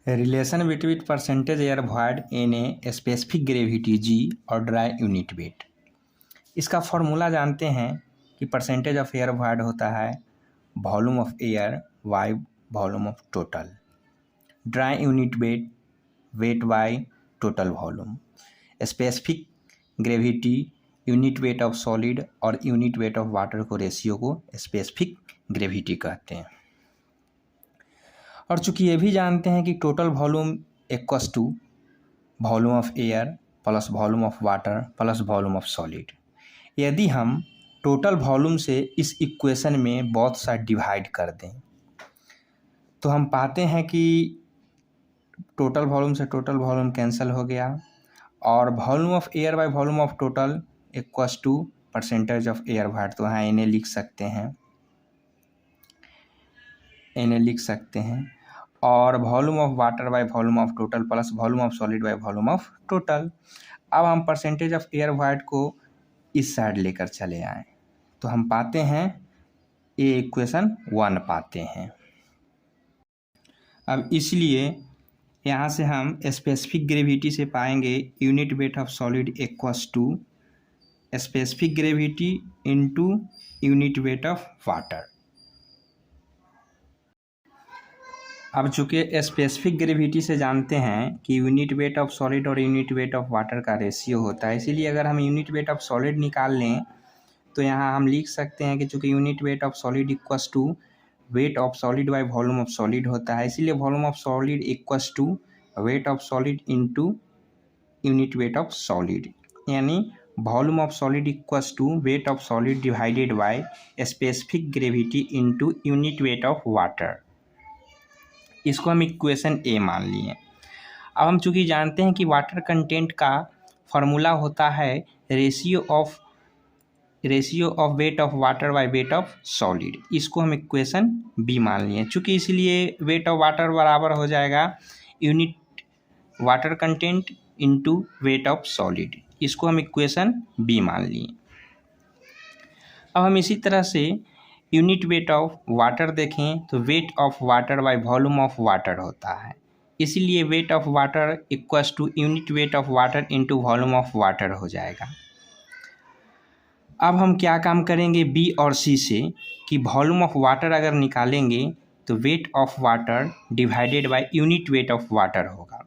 Relation between percentage air void in a specific gravity G और dry unit weight. इसका formula जानते हैं कि परसेंटेज ऑफ एयर वॉइड होता है volume of air by volume of total, dry unit weight weight by total volume, specific gravity unit weight of solid और unit weight of water को ratio को specific gravity कहते हैं। और चूंकि ये भी जानते हैं कि total volume equals to volume of air plus volume of water plus volume of solid. यदि हम टोटल वॉल्यूम से इस इक्वेशन में बोथ साइड डिवाइड कर दें तो हम पाते हैं कि टोटल वॉल्यूम से टोटल वॉल्यूम कैंसिल हो गया और volume of air by volume of total equals to percentage of air void. तो हाँ इन्हें लिख सकते हैं, और volume of water by volume of total plus volume of solid by volume of total. अब हम परसेंटेज ऑफ एयर वॉइड को इस साइड लेकर चले आए तो हम पाते हैं ये इक्वेशन 1 पाते हैं। अब इसलिए यहाँ से हम स्पेसिफिक ग्रेविटी से पाएंगे unit weight of solid equals to specific gravity into unit weight of water. अब चूँकि स्पेसिफिक ग्रेविटी से जानते हैं कि यूनिट वेट ऑफ सॉलिड और यूनिट वेट ऑफ वाटर का रेशियो होता है, इसीलिए अगर हम यूनिट वेट ऑफ सॉलिड निकाल लें तो यहाँ हम लिख सकते हैं कि चूँकि unit weight of solid equals to weight of solid by volume of solid होता है, इसीलिए volume of solid equals to weight of solid into unit weight of solid, यानी volume of solid equals to weight of solid divided by specific gravity into unit weight of water. इसको हम equation ए मान लिए। अब हम चूँकि जानते हैं कि वाटर कंटेंट का फॉर्मूला होता है ratio of weight of water by weight of solid, इसको हम इक्वेशन बी मान लिए। चूँकि इसलिए वेट ऑफ वाटर बराबर हो जाएगा unit water content into weight of solid, इसको हम इक्वेशन बी मान लिए। अब हम इसी तरह से यूनिट वेट ऑफ वाटर देखें तो weight of water by volume of water होता है, इसीलिए weight of water equals to unit weight of water into volume of water हो जाएगा। अब हम क्या काम करेंगे बी और सी से कि वॉल्यूम ऑफ वाटर अगर निकालेंगे तो weight of water divided by unit weight of water होगा।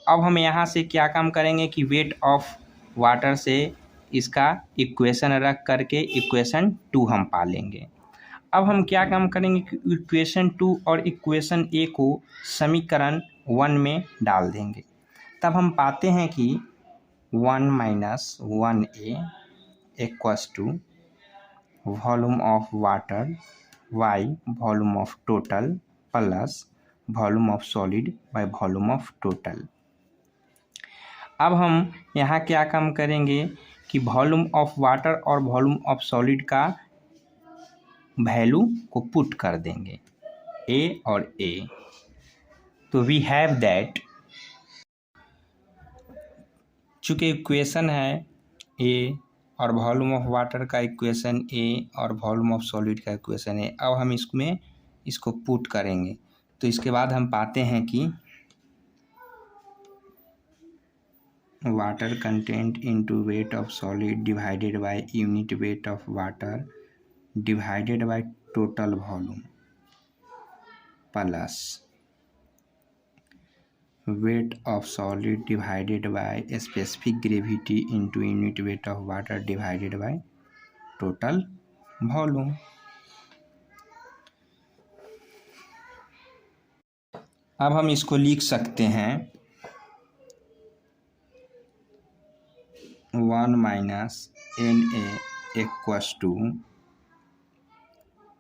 अब हम यहाँ से क्या काम करेंगे कि वेट ऑफ वाटर से इसका इक्वेशन रख करके इक्वेशन 2 हम पा लेंगे। अब हम क्या काम करेंगे कि इक्वेशन 2 और इक्वेशन ए को समीकरण 1 में डाल देंगे, तब हम पाते हैं कि 1 minus 1a equals to volume of water by volume of total plus volume of solid by volume of total. अब हम यहाँ क्या काम करेंगे कि वॉल्यूम ऑफ वाटर और वॉल्यूम ऑफ सॉलिड का वैल्यू को पुट कर देंगे ए और ए, तो वी हैव दैट, चूँकि इक्वेशन है ए और वॉल्यूम ऑफ वाटर का इक्वेशन ए और वॉल्यूम ऑफ सॉलिड का इक्वेशन ए। अब हम इसको पुट करेंगे तो इसके बाद हम पाते हैं कि water content into weight of solid divided by unit weight of water divided by total volume plus weight of solid divided by specific gravity into unit weight of water divided by total volume. अब हम इसको लिख सकते हैं 1 minus NA equals to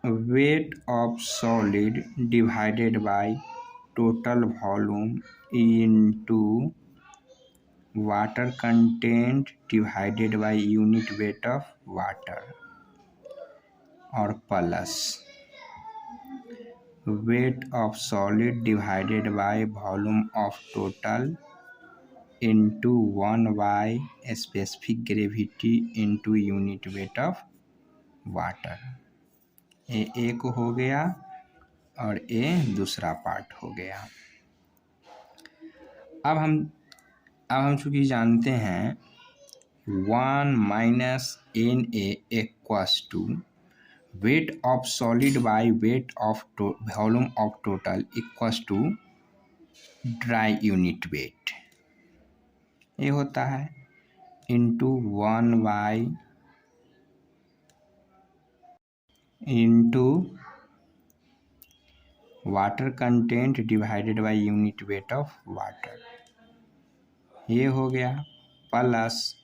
weight of solid divided by total volume into water content divided by unit weight of water और plus weight of solid divided bye volume of total into 1 bye specific gravity into unit weight of water. ये एक हो गया और ये दूसरा part हो गया। अब हम चूँकि जानते हैं 1 minus N A equals to weight of solid by weight of volume of total equals to dry unit weight, ये होता है into 1 by into water content divided by unit weight of water, ये हो गया, plus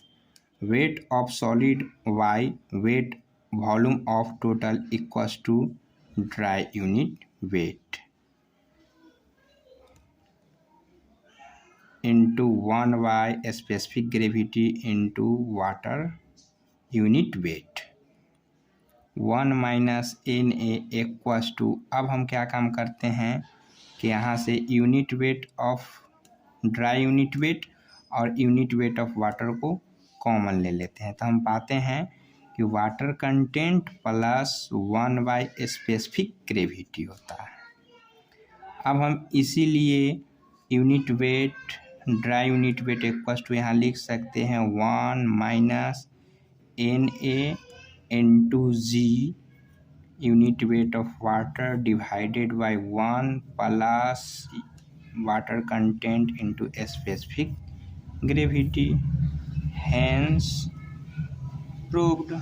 weight of solid by weight volume of total equals to dry unit weight into 1 by specific gravity into water unit weight 1 minus N A equals to, अब हम क्या काम करते हैं कि यहाँ से unit weight of dry unit weight और यूनिट वेट ऑफ वाटर को कॉमन ले लेते हैं, तो हम पाते हैं कि water content plus 1 by specific gravity होता है। अब हम इसीलिए unit weight dry unit weight equals to यहाँ लिख सकते हैं 1 minus N A into G unit weight of water divided by 1 plus water content into specific gravity, hence proved.